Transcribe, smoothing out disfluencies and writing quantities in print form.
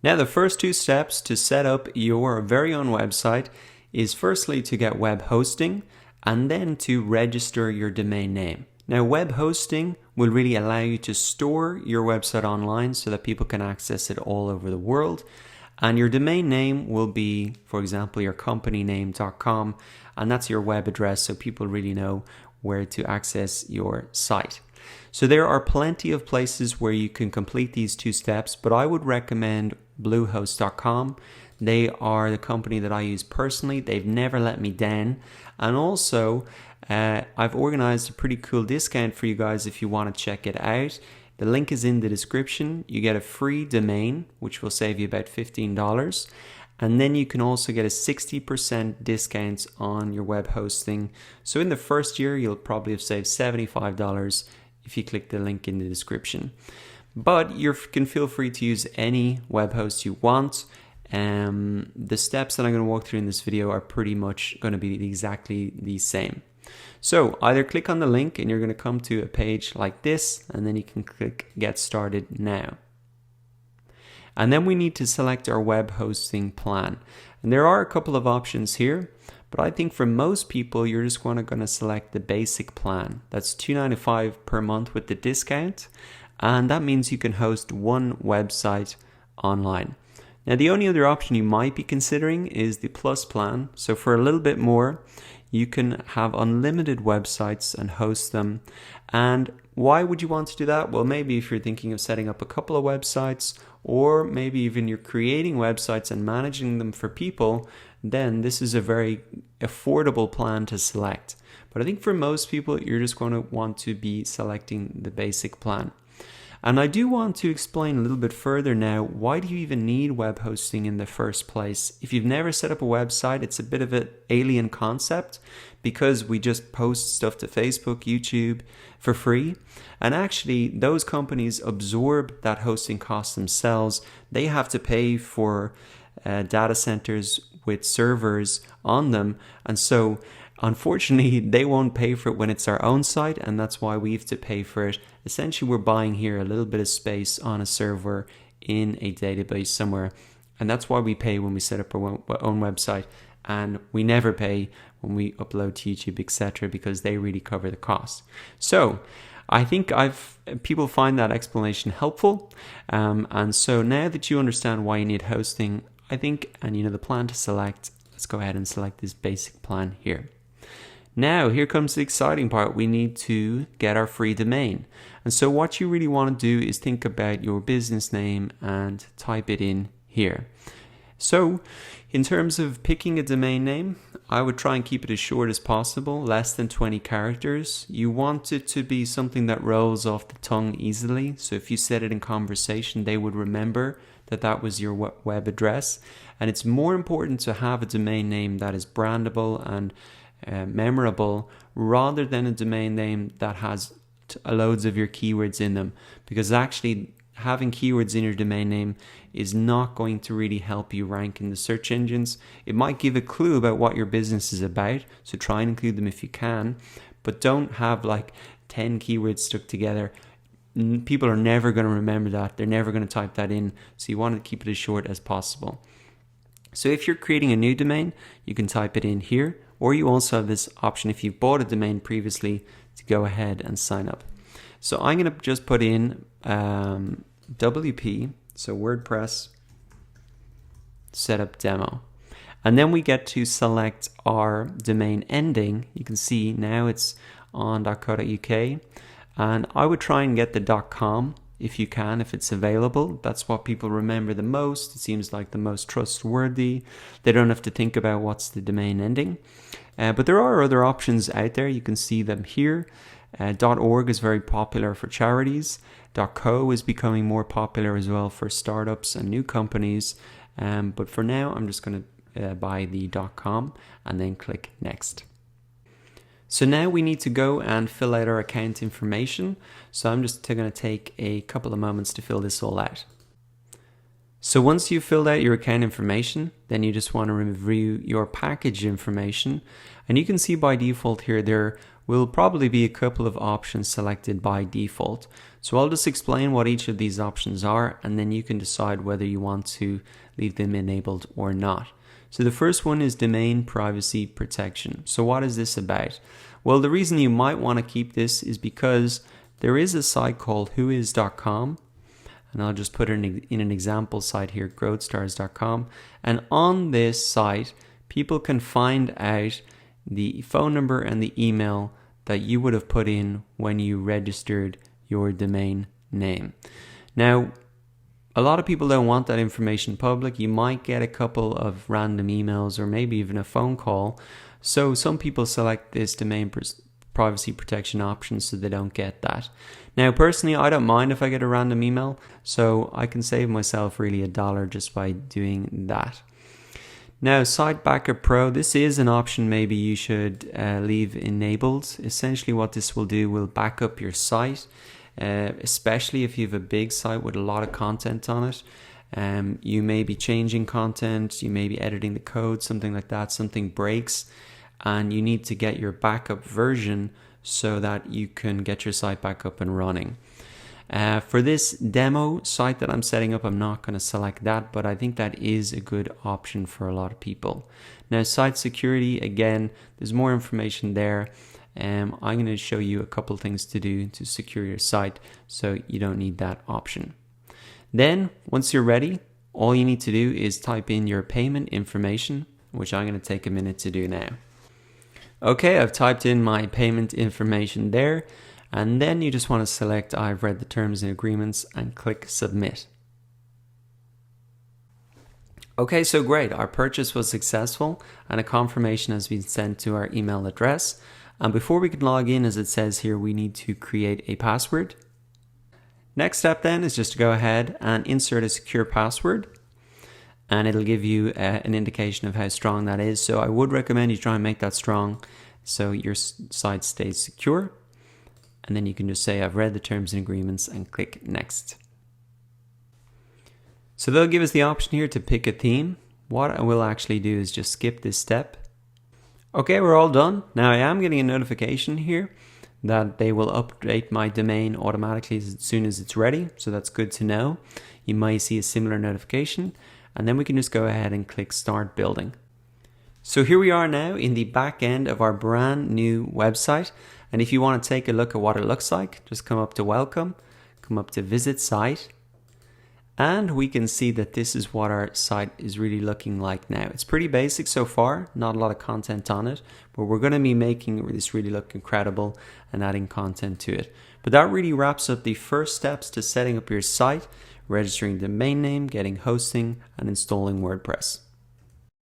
Now, the first two steps to set up your very own website is firstly to get web hosting and then to register your domain name. Now, web hosting will really allow you to store your website online so that people can access it all over the world. And your domain name will be, for example, your companyname.com, and that's your web address so people really know where to access your site. So there are plenty of places where you can complete these two steps, but I would recommend BlueHost.com. They are the company that I use personally. They've never let me down. And also, I've organized a pretty cool discount for you guys if you want to check it out. The link is in the description. You get a free domain, which will save you about $15. And then you can also get a 60% discount on your web hosting. So in the first year, you'll probably have saved $75 if you click the link in the description. But you can feel free to use any web host you want. The steps that I'm going to walk through in this video are pretty much going to be exactly the same. So either click on the link and you're going to come to a page like this, and then you can click Get Started Now. And then we need to select our web hosting plan. And there are a couple of options here, but I think for most people, you're just going to select the basic plan. That's $2.95 per month with the discount. And that means you can host one website online. Now, the only other option you might be considering is the Plus plan. So for a little bit more, you can have unlimited websites and host them. And why would you want to do that? Well, maybe if you're thinking of setting up a couple of websites, or maybe even you're creating websites and managing them for people, then this is a very affordable plan to select. But I think for most people, you're just going to want to be selecting the basic plan. And I do want to explain a little bit further now, why do you even need web hosting in the first place? If you've never set up a website, it's a bit of an alien concept because we just post stuff to Facebook, YouTube for free. And actually, those companies absorb that hosting cost themselves. They have to pay for data centers with servers on them. And so unfortunately, they won't pay for it when it's our own site, and that's why we have to pay for it. Essentially, we're buying here a little bit of space on a server in a database somewhere, and that's why we pay when we set up our own website, and we never pay when we upload to YouTube, etc., because they really cover the cost. So I think people find that explanation helpful, and so now that you understand why you need hosting, I think, and you know the plan to select, let's go ahead and select this basic plan here. Now, here comes the exciting part. We need to get our free domain. And so what you really want to do is think about your business name and type it in here. So in terms of picking a domain name, I would try and keep it as short as possible, less than 20 characters. You want it to be something that rolls off the tongue easily. So if you said it in conversation, they would remember that that was your web address. And it's more important to have a domain name that is brandable and memorable rather than a domain name that has loads of your keywords in them, because actually having keywords in your domain name is not going to really help you rank in the search engines. It might give a clue about what your business is about, so try and include them if you can, but don't have like 10 keywords stuck together. People are never going to remember that. They're never going to type that in, so you want to keep it as short as possible. So if you're creating a new domain, you can type it in here, or you also have this option if you've bought a domain previously to go ahead and sign up. So I'm going to just put in WP, so WordPress setup demo. And then we get to select our domain ending. You can see now it's on .co.uk. And I would try and get the .com if you can, if it's available. That's what people remember the most. It seems like the most trustworthy. They don't have to think about what's the domain ending. But there are other options out there. You can see them here. .org is very popular for charities. .co is becoming more popular as well for startups and new companies. But for now, I'm just going to buy the .com and then click Next. So now we need to go and fill out our account information. So I'm just going to take a couple of moments to fill this all out. So once you've filled out your account information, then you just want to review your package information. And you can see by default here, there will probably be a couple of options selected by default. So I'll just explain what each of these options are, and then you can decide whether you want to leave them enabled or not. So the first one is domain privacy protection. So what is this about? Well, the reason you might want to keep this is because there is a site called whois.com, and I'll just put it in an example site here, growthstars.com, and on this site people can find out the phone number and the email that you would have put in when you registered your domain name. Now, a lot of people don't want that information public. You might get a couple of random emails or maybe even a phone call. So some people select this domain privacy protection option so they don't get that. Now, personally, I don't mind if I get a random email, so I can save myself really $1 just by doing that. Now, Site Backup Pro, this is an option maybe you should leave enabled. Essentially what this will do will back up your site, especially if you have a big site with a lot of content on it. You may be changing content, you may be editing the code, something like that, something breaks, and you need to get your backup version so that you can get your site back up and running. For this demo site that I'm setting up, I'm not going to select that, but I think that is a good option for a lot of people. Now, site security, again, there's more information there. I'm going to show you a couple things to do to secure your site, so you don't need that option. Then, once you're ready, all you need to do is type in your payment information, which I'm going to take a minute to do now. Okay, I've typed in my payment information there, and then you just want to select I've read the terms and agreements and click submit. Okay, so great, our purchase was successful and a confirmation has been sent to our email address. And before we can log in, as it says here, we need to create a password. Next step then is just to go ahead and insert a secure password, and it'll give you an indication of how strong that is. So I would recommend you try and make that strong so your site stays secure. And then you can just say I've read the terms and agreements and click next. So they'll give us the option here to pick a theme. What I will actually do is just skip this step. Okay, we're all done. Now I am getting a notification here that they will update my domain automatically as soon as it's ready. So that's good to know. You might see a similar notification, and then we can just go ahead and click start building. So here we are now in the back end of our brand new website. And if you want to take a look at what it looks like, just come up to welcome, come up to visit site, and we can see that this is what our site is really looking like now. It's pretty basic so far, not a lot of content on it, but we're going to be making this really look incredible and adding content to it. But that really wraps up the first steps to setting up your site, registering the domain name, getting hosting, and installing WordPress.